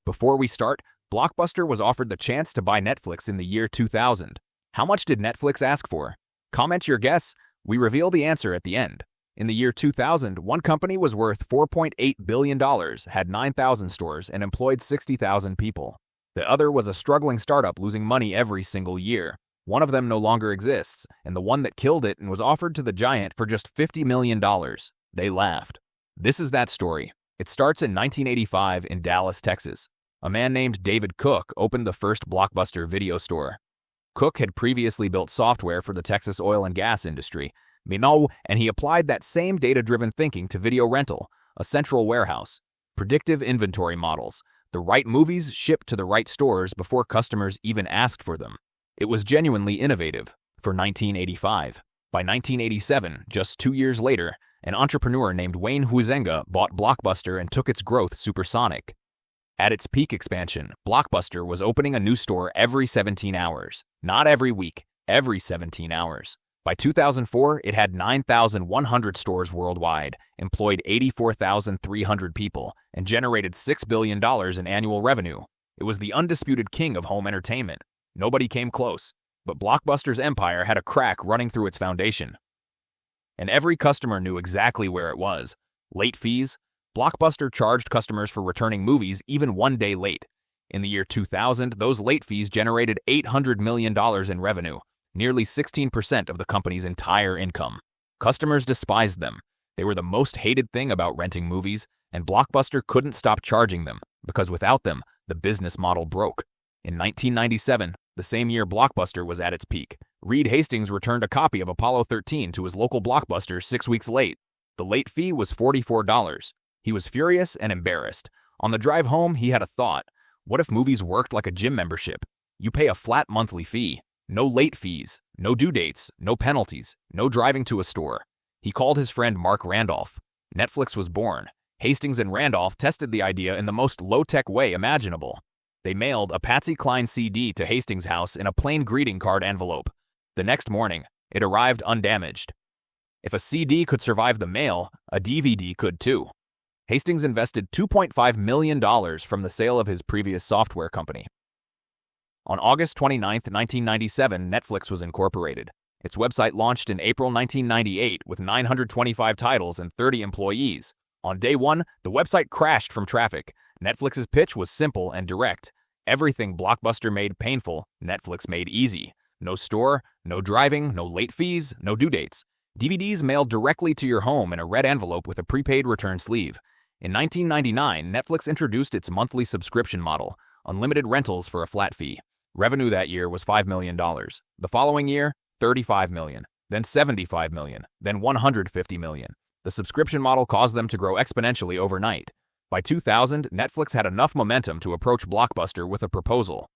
Before we start, Blockbuster was offered the chance to buy Netflix in the year 2000. How much did Netflix ask for? Comment your guess. We reveal the answer at the end. In the year 2000, one company was worth $4.8 billion, had 9,000 stores, and employed 60,000 people. The other was a struggling startup losing money every single year. One of them no longer exists, and the one that killed it and was offered to the giant for just $50 million. They laughed. This is that story. It starts in 1985 in Dallas, Texas. A man named David Cook opened the first Blockbuster video store. Cook had previously built software for the Texas oil and gas industry, and he applied that same data-driven thinking to video rental, a central warehouse, predictive inventory models, the right movies shipped to the right stores before customers even asked for them. It was genuinely innovative for 1985. By 1987, just 2 years later, an entrepreneur named Wayne Huizenga bought Blockbuster and took its growth supersonic. At its peak expansion, Blockbuster was opening a new store every 17 hours. Not every week, every 17 hours. By 2004, it had 9,100 stores worldwide, employed 84,300 people, and generated $6 billion in annual revenue. It was the undisputed king of home entertainment. Nobody came close, but Blockbuster's empire had a crack running through its foundation. And every customer knew exactly where it was. Late fees. Blockbuster charged customers for returning movies even 1 day late. In the year 2000, those late fees generated $800 million in revenue, nearly 16% of the company's entire income. Customers despised them. They were the most hated thing about renting movies, and Blockbuster couldn't stop charging them, because without them, the business model broke. In 1997, the same year Blockbuster was at its peak, Reed Hastings returned a copy of Apollo 13 to his local Blockbuster 6 weeks late. The late fee was $44. He was furious and embarrassed. On the drive home, he had a thought. What if movies worked like a gym membership? You pay a flat monthly fee. No late fees, no due dates, no penalties, no driving to a store. He called his friend Mark Randolph. Netflix was born. Hastings and Randolph tested the idea in the most low-tech way imaginable. They mailed a Patsy Cline CD to Hastings' house in a plain greeting card envelope. The next morning, it arrived undamaged. If a CD could survive the mail, a DVD could too. Hastings invested $2.5 million from the sale of his previous software company. On August 29, 1997, Netflix was incorporated. Its website launched in April 1998 with 925 titles and 30 employees. On day one, the website crashed from traffic. Netflix's pitch was simple and direct. Everything Blockbuster made painful, Netflix made easy. No store, no driving, no late fees, no due dates. DVDs mailed directly to your home in a red envelope with a prepaid return sleeve. In 1999, Netflix introduced its monthly subscription model, unlimited rentals for a flat fee. Revenue that year was $5 million. The following year, $35 million, then $75 million, then $150 million. The subscription model caused them to grow exponentially overnight. By 2000, Netflix had enough momentum to approach Blockbuster with a proposal.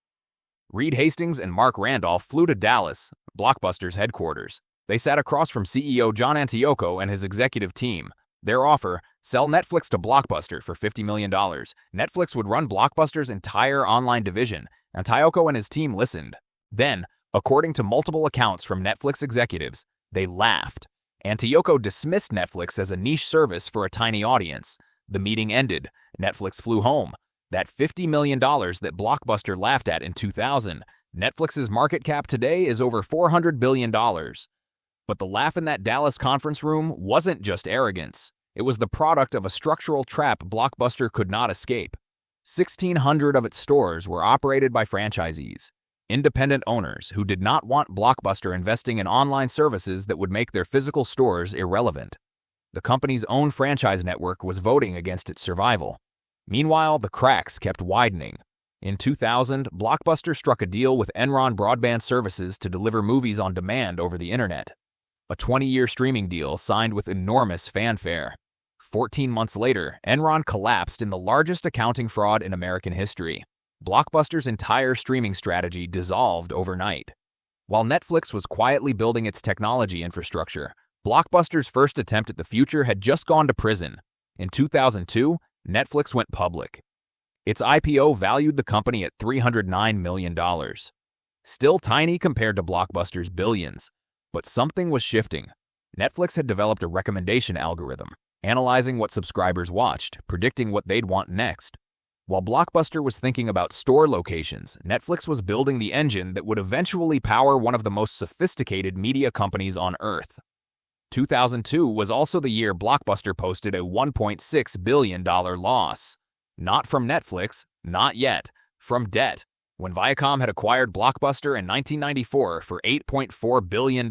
Reed Hastings and Mark Randolph flew to Dallas, Blockbuster's headquarters. They sat across from CEO John Antioco and his executive team. Their offer, sell Netflix to Blockbuster for $50 million. Netflix would run Blockbuster's entire online division. Antioco and his team listened. Then, according to multiple accounts from Netflix executives, they laughed. Antioco dismissed Netflix as a niche service for a tiny audience. The meeting ended. Netflix flew home. That $50 million that Blockbuster laughed at in 2000, Netflix's market cap today is over $400 billion. But the laugh in that Dallas conference room wasn't just arrogance. It was the product of a structural trap Blockbuster could not escape. 1,600 of its stores were operated by franchisees, independent owners who did not want Blockbuster investing in online services that would make their physical stores irrelevant. The company's own franchise network was voting against its survival. Meanwhile, the cracks kept widening. In 2000, Blockbuster struck a deal with Enron Broadband Services to deliver movies on demand over the internet. A 20-year streaming deal signed with enormous fanfare. 14 months later, Enron collapsed in the largest accounting fraud in American history. Blockbuster's entire streaming strategy dissolved overnight. While Netflix was quietly building its technology infrastructure, Blockbuster's first attempt at the future had just gone to prison. In 2002, Netflix went public. Its IPO valued the company at $309 million. Still tiny compared to Blockbuster's billions. But something was shifting. Netflix had developed a recommendation algorithm, analyzing what subscribers watched, predicting what they'd want next. While Blockbuster was thinking about store locations, Netflix was building the engine that would eventually power one of the most sophisticated media companies on Earth. 2002 was also the year Blockbuster posted a $1.6 billion loss. Not from Netflix, not yet, from debt. When Viacom had acquired Blockbuster in 1994 for $8.4 billion,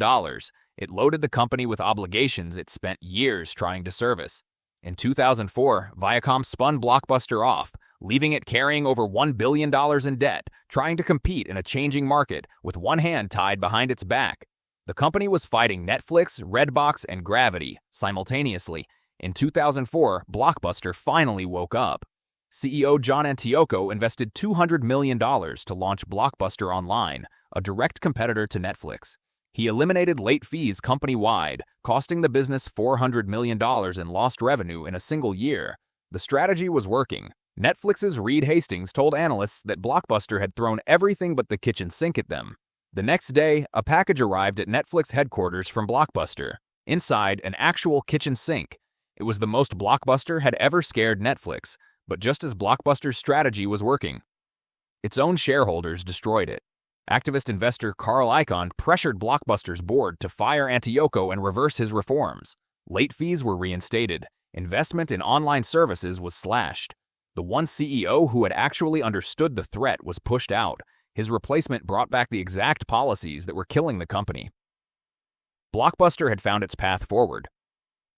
it loaded the company with obligations it spent years trying to service. In 2004, Viacom spun Blockbuster off, leaving it carrying over $1 billion in debt, trying to compete in a changing market with one hand tied behind its back. The company was fighting Netflix, Redbox, and Gravity simultaneously. In 2004, Blockbuster finally woke up. CEO John Antioco invested $200 million to launch Blockbuster Online, a direct competitor to Netflix. He eliminated late fees company-wide, costing the business $400 million in lost revenue in a single year. The strategy was working. Netflix's Reed Hastings told analysts that Blockbuster had thrown everything but the kitchen sink at them. The next day, a package arrived at Netflix headquarters from Blockbuster. Inside, an actual kitchen sink. It was the most Blockbuster had ever scared Netflix, but just as Blockbuster's strategy was working, its own shareholders destroyed it. Activist investor Carl Icahn pressured Blockbuster's board to fire Antioco and reverse his reforms. Late fees were reinstated. Investment in online services was slashed. The one CEO who had actually understood the threat was pushed out. His replacement brought back the exact policies that were killing the company. Blockbuster had found its path forward.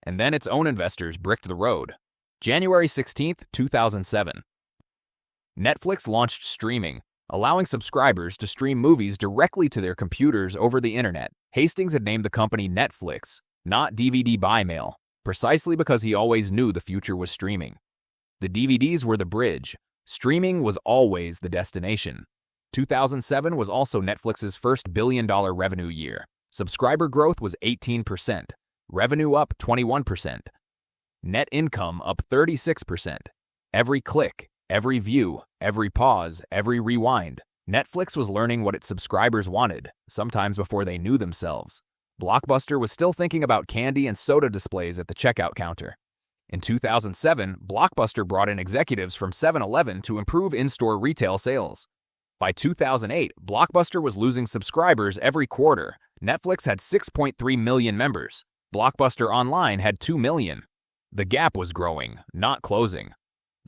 And then its own investors bricked the road. January 16, 2007. Netflix launched streaming, allowing subscribers to stream movies directly to their computers over the internet. Hastings had named the company Netflix, not DVD by mail, precisely because he always knew the future was streaming. The DVDs were the bridge. Streaming was always the destination. 2007 was also Netflix's first billion-dollar revenue year. Subscriber growth was 18%, revenue up 21%, net income up 36%. Every click, every view, every pause, every rewind. Netflix was learning what its subscribers wanted, sometimes before they knew themselves. Blockbuster was still thinking about candy and soda displays at the checkout counter. In 2007, Blockbuster brought in executives from 7-Eleven to improve in-store retail sales. By 2008, Blockbuster was losing subscribers every quarter. Netflix had 6.3 million members. Blockbuster Online had 2 million. The gap was growing, not closing.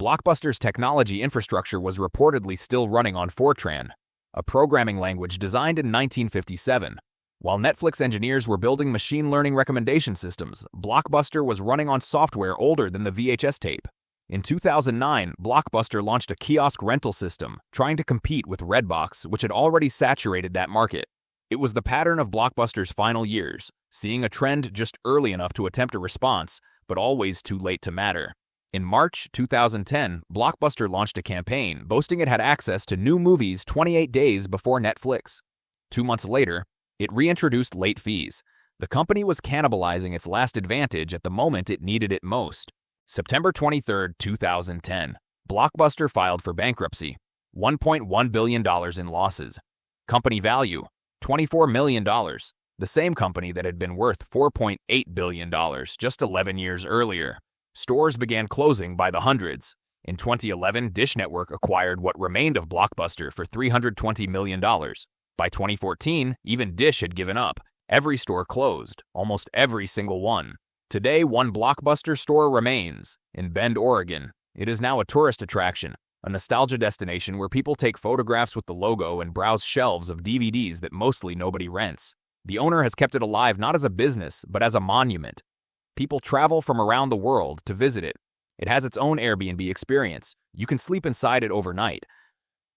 Blockbuster's technology infrastructure was reportedly still running on Fortran, a programming language designed in 1957. While Netflix engineers were building machine learning recommendation systems, Blockbuster was running on software older than the VHS tape. In 2009, Blockbuster launched a kiosk rental system, trying to compete with Redbox, which had already saturated that market. It was the pattern of Blockbuster's final years, seeing a trend just early enough to attempt a response, but always too late to matter. In March 2010, Blockbuster launched a campaign boasting it had access to new movies 28 days before Netflix. 2 months later, it reintroduced late fees. The company was cannibalizing its last advantage at the moment it needed it most. September 23, 2010. Blockbuster filed for bankruptcy. $1.1 billion in losses. Company value, $24 million. The same company that had been worth $4.8 billion just 11 years earlier. Stores began closing by the hundreds. In 2011, Dish Network acquired what remained of Blockbuster for $320 million. By 2014, even Dish had given up. Every store closed, almost every single one. Today, one Blockbuster store remains, in Bend, Oregon. It is now a tourist attraction, a nostalgia destination where people take photographs with the logo and browse shelves of DVDs that mostly nobody rents. The owner has kept it alive not as a business, but as a monument. People travel from around the world to visit it. It has its own Airbnb experience. You can sleep inside it overnight.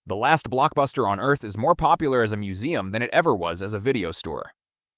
The last Blockbuster on Earth is more popular as a museum than it ever was as a video store.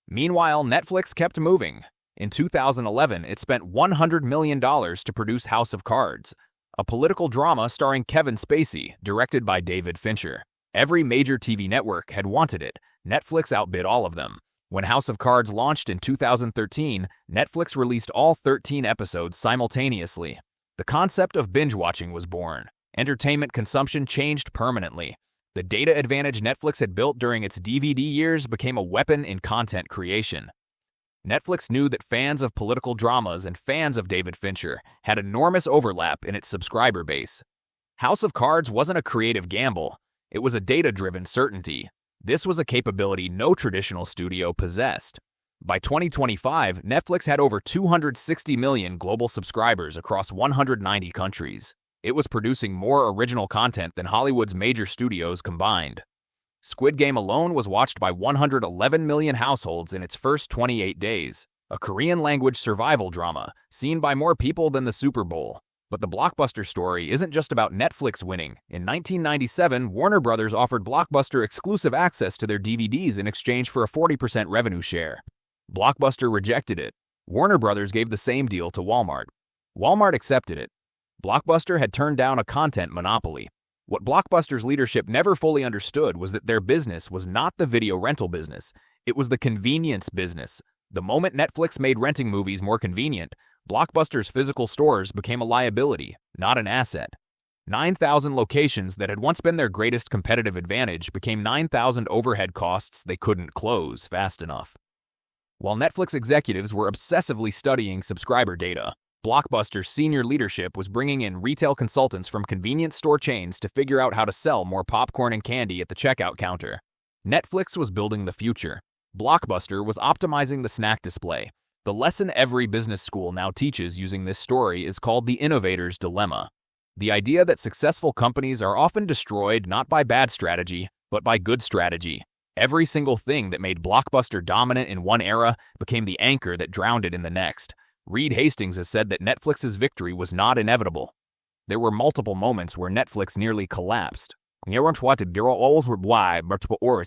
Meanwhile, Netflix kept moving. In 2011, it spent $100 million to produce House of Cards, a political drama starring Kevin Spacey, directed by David Fincher. Every major TV network had wanted it. Netflix outbid all of them. When House of Cards launched in 2013, Netflix released all 13 episodes simultaneously. The concept of binge-watching was born. Entertainment consumption changed permanently. The data advantage Netflix had built during its DVD years became a weapon in content creation. Netflix knew that fans of political dramas and fans of David Fincher had enormous overlap in its subscriber base. House of Cards wasn't a creative gamble. It was a data-driven certainty. This was a capability no traditional studio possessed. By 2025, Netflix had over 260 million global subscribers across 190 countries. It was producing more original content than Hollywood's major studios combined. Squid Game alone was watched by 111 million households in its first 28 days, a Korean-language survival drama seen by more people than the Super Bowl. But the Blockbuster story isn't just about Netflix winning. In 1997, Warner Brothers offered Blockbuster exclusive access to their DVDs in exchange for a 40% revenue share. Blockbuster rejected it. Warner Brothers gave the same deal to Walmart. Walmart accepted it. Blockbuster had turned down a content monopoly. What Blockbuster's leadership never fully understood was that their business was not the video rental business. It was the convenience business. The moment Netflix made renting movies more convenient, Blockbuster's physical stores became a liability, not an asset. 9,000 locations that had once been their greatest competitive advantage became 9,000 overhead costs they couldn't close fast enough. While Netflix executives were obsessively studying subscriber data, Blockbuster's senior leadership was bringing in retail consultants from convenience store chains to figure out how to sell more popcorn and candy at the checkout counter. Netflix was building the future. Blockbuster was optimizing the snack display. The lesson every business school now teaches using this story is called the innovator's dilemma. The idea that successful companies are often destroyed not by bad strategy, but by good strategy. Every single thing that made Blockbuster dominant in one era became the anchor that drowned it in the next. Reed Hastings has said that Netflix's victory was not inevitable. There were multiple moments where Netflix nearly collapsed,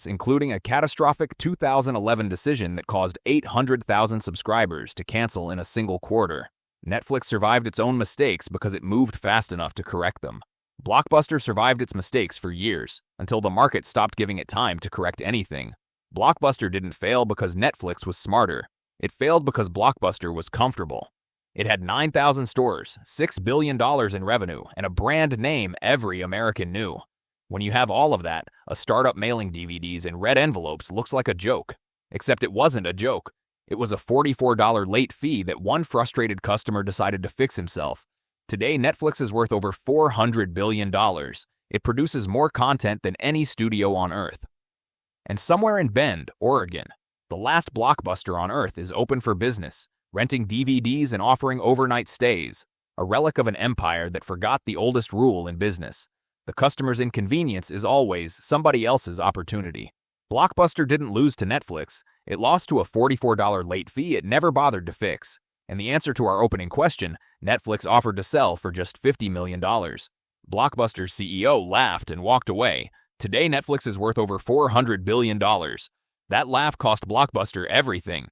including a catastrophic 2011 decision that caused 800,000 subscribers to cancel in a single quarter. Netflix survived its own mistakes because it moved fast enough to correct them. Blockbuster survived its mistakes for years, until the market stopped giving it time to correct anything. Blockbuster didn't fail because Netflix was smarter. It failed because Blockbuster was comfortable. It had 9,000 stores, $6 billion in revenue, and a brand name every American knew. When you have all of that, a startup mailing DVDs in red envelopes looks like a joke. Except it wasn't a joke. It was a $44 late fee that one frustrated customer decided to fix himself. Today, Netflix is worth over $400 billion. It produces more content than any studio on Earth. And somewhere in Bend, Oregon, the last Blockbuster on Earth is open for business, renting DVDs and offering overnight stays, a relic of an empire that forgot the oldest rule in business. The customer's inconvenience is always somebody else's opportunity. Blockbuster didn't lose to Netflix. It lost to a $44 late fee it never bothered to fix. And the answer to our opening question, Netflix offered to sell for just $50 million. Blockbuster's CEO laughed and walked away. Today, Netflix is worth over $400 billion. That laugh cost Blockbuster everything.